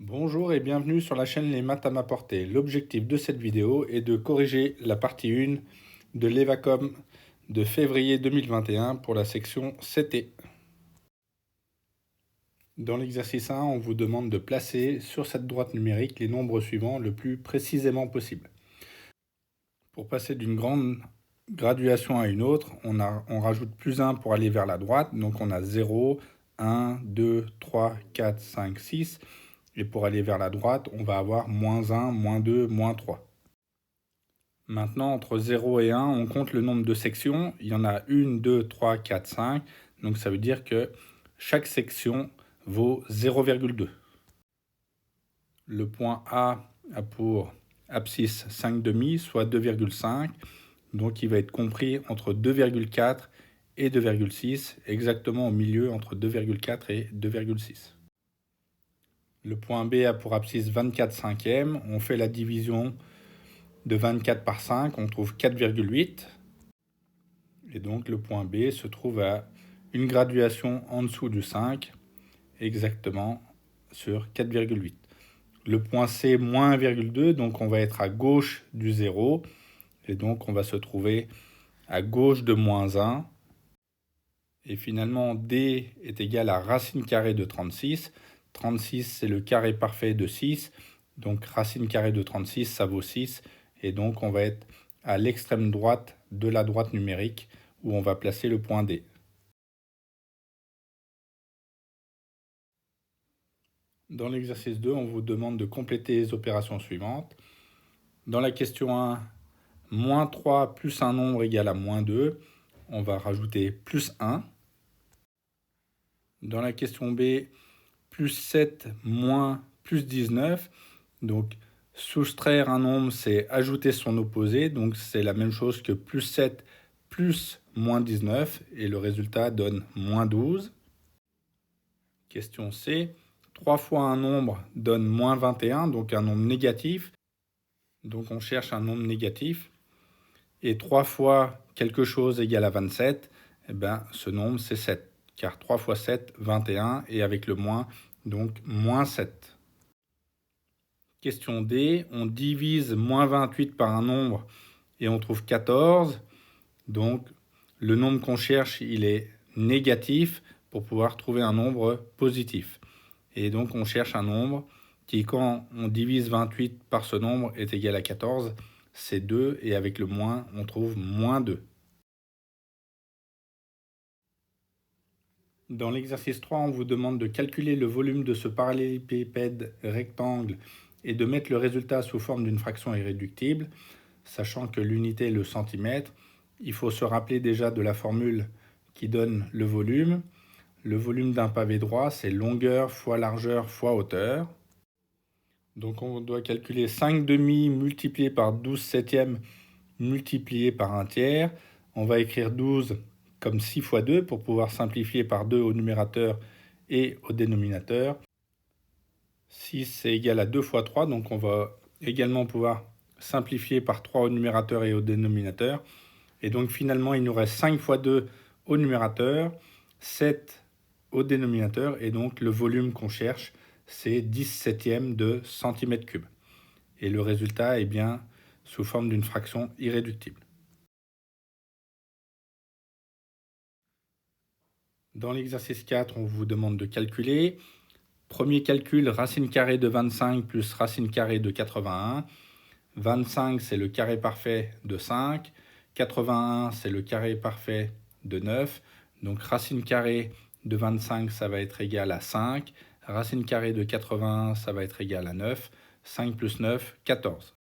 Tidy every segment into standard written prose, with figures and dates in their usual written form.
Bonjour et bienvenue sur la chaîne Les Maths à ma portée. L'objectif de cette vidéo est de corriger la partie 1 de l'Evacom de février 2021 pour la section 7e. Dans l'exercice 1, on vous demande de placer sur cette droite numérique les nombres suivants le plus précisément possible. Pour passer d'une grande graduation à une autre, on rajoute plus 1 pour aller vers la droite, donc on a 0, 1, 2, 3, 4, 5, 6. Et pour aller vers la droite, on va avoir moins 1, moins 2, moins 3. Maintenant, entre 0 et 1, on compte le nombre de sections. Il y en a 1, 2, 3, 4, 5. Donc ça veut dire que chaque section vaut 0,2. Le point A a pour abscisse 5 demi, soit 2,5. Donc il va être compris entre 2,4 et 2,6, exactement au milieu entre 2,4 et 2,6. Le point B a pour abscisse 24 cinquièmes. On fait la division de 24 par 5, on trouve 4,8. Et donc le point B se trouve à une graduation en dessous du 5, exactement sur 4,8. Le point C, moins 1,2, donc on va être à gauche du 0. Et donc on va se trouver à gauche de moins 1. Et finalement, D est égal à racine carrée de 36. 36, c'est le carré parfait de 6. Donc racine carrée de 36, ça vaut 6. Et donc on va être à l'extrême droite de la droite numérique où on va placer le point D. Dans l'exercice 2, on vous demande de compléter les opérations suivantes. Dans la question 1, moins 3 plus un nombre égale à moins 2. On va rajouter plus 1. Dans la question B, plus 7 moins plus 19. Donc, soustraire un nombre, c'est ajouter son opposé. Donc, c'est la même chose que plus 7 plus moins 19. Et le résultat donne moins 12. Question C. 3 fois un nombre donne moins 21, donc un nombre négatif. Donc, on cherche un nombre négatif. Et 3 fois quelque chose égale à 27, eh bien, ce nombre, c'est 7. Car 3 fois 7, 21, et avec le moins, donc moins 7. Question D, on divise moins 28 par un nombre et on trouve 14. Donc, le nombre qu'on cherche, il est négatif pour pouvoir trouver un nombre positif. Et donc, on cherche un nombre qui, quand on divise 28 par ce nombre, est égal à 14. C'est 2, et avec le moins, on trouve moins 2. Dans l'exercice 3, on vous demande de calculer le volume de ce parallélépipède rectangle et de mettre le résultat sous forme d'une fraction irréductible, sachant que l'unité est le centimètre. Il faut se rappeler déjà de la formule qui donne le volume. Le volume d'un pavé droit, c'est longueur fois largeur fois hauteur. Donc on doit calculer 5 demi multiplié par 12 septièmes multiplié par un tiers. On va écrire 12 comme 6 fois 2 pour pouvoir simplifier par 2 au numérateur et au dénominateur. 6 c'est égal à 2 fois 3, donc on va également pouvoir simplifier par 3 au numérateur et au dénominateur. Et donc finalement il nous reste 5 fois 2 au numérateur, 7 au dénominateur, et donc le volume qu'on cherche c'est 10 septièmes de centimètre cube. Et le résultat est bien sous forme d'une fraction irréductible. Dans l'exercice 4, on vous demande de calculer. Premier calcul, racine carrée de 25 plus racine carrée de 81. 25, c'est le carré parfait de 5. 81, c'est le carré parfait de 9. Donc racine carrée de 25, ça va être égal à 5. Racine carrée de 81, ça va être égal à 9. 5 plus 9, 14.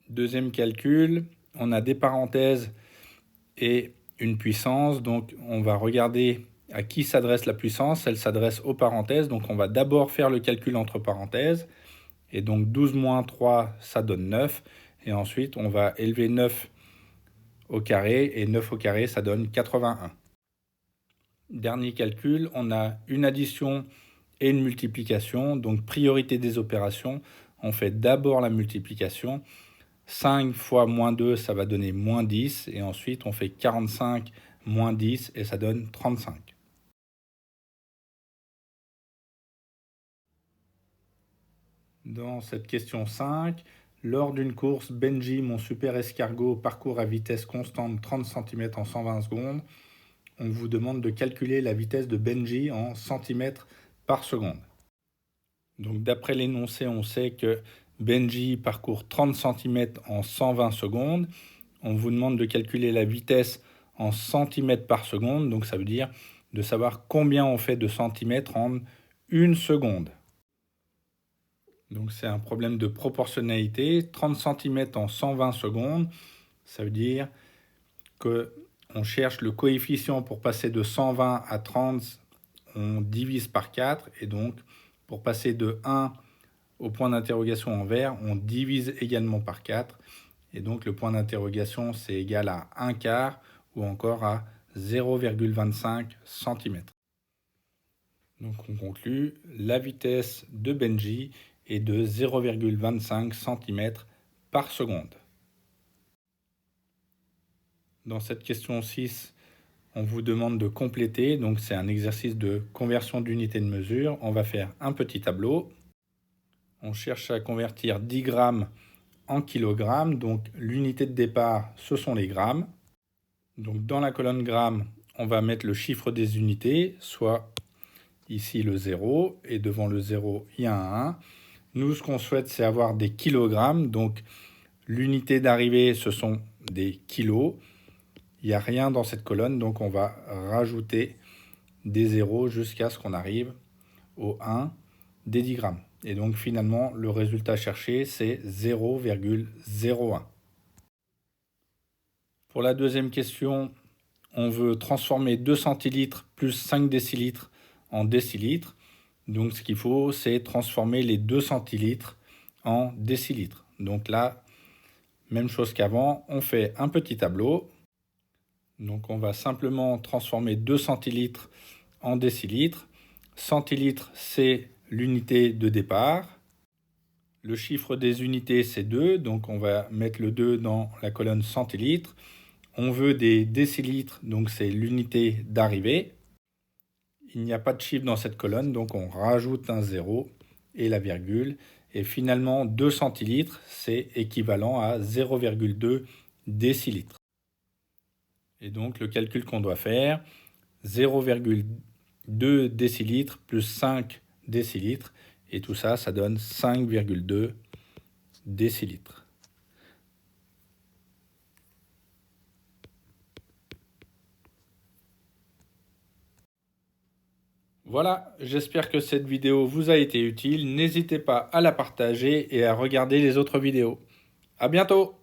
Deuxième calcul, on a des parenthèses et une puissance. Donc on va regarder à qui s'adresse la puissance. Elle s'adresse aux parenthèses. Donc on va d'abord faire le calcul entre parenthèses. Et donc 12 moins 3, ça donne 9. Et ensuite, on va élever 9 au carré. Et 9 au carré, ça donne 81. Dernier calcul, on a une addition et une multiplication. Donc priorité des opérations, on fait d'abord la multiplication. 5 fois moins 2, ça va donner moins 10. Et ensuite, on fait 45 moins 10 et ça donne 35. Dans cette question 5, lors d'une course, Benji, mon super escargot, parcourt à vitesse constante 30 cm en 120 secondes. On vous demande de calculer la vitesse de Benji en centimètres par seconde. Donc d'après l'énoncé, on sait que Benji parcourt 30 cm en 120 secondes. On vous demande de calculer la vitesse en centimètres par seconde. Donc ça veut dire de savoir combien on fait de centimètres en une seconde. Donc c'est un problème de proportionnalité. 30 cm en 120 secondes, ça veut dire qu'on cherche le coefficient pour passer de 120 à 30, on divise par 4. Et donc pour passer de 1 au point d'interrogation en vert, on divise également par 4. Et donc le point d'interrogation, c'est égal à 1/4 ou encore à 0,25 cm. Donc on conclut, la vitesse de Benji est de 0,25 cm par seconde. Dans cette question 6, on vous demande de compléter. Donc c'est un exercice de conversion d'unité de mesure. On va faire un petit tableau. On cherche à convertir 10 grammes en kilogrammes. Donc l'unité de départ, ce sont les grammes. Donc dans la colonne grammes, on va mettre le chiffre des unités, soit ici le 0, et devant le 0, il y a un 1. Nous, ce qu'on souhaite, c'est avoir des kilogrammes. Donc l'unité d'arrivée, ce sont des kilos. Il n'y a rien dans cette colonne, donc on va rajouter des zéros jusqu'à ce qu'on arrive au 1 des 10 grammes. Et donc finalement, le résultat cherché, c'est 0,01. Pour la deuxième question, on veut transformer 2 centilitres plus 5 décilitres en décilitres. Donc ce qu'il faut, c'est transformer les 2 centilitres en décilitres. Donc là, même chose qu'avant, on fait un petit tableau. Donc on va simplement transformer 2 centilitres en décilitres. Centilitres, c'est l'unité de départ. Le chiffre des unités, c'est 2. Donc on va mettre le 2 dans la colonne centilitres. On veut des décilitres, donc c'est l'unité d'arrivée. Il n'y a pas de chiffre dans cette colonne, donc on rajoute un 0 et la virgule. Et finalement, 2 centilitres, c'est équivalent à 0,2 décilitres. Et donc le calcul qu'on doit faire, 0,2 décilitres plus 5 décilitres. Et tout ça, ça donne 5,2 décilitres. Voilà, j'espère que cette vidéo vous a été utile. N'hésitez pas à la partager et à regarder les autres vidéos. À bientôt!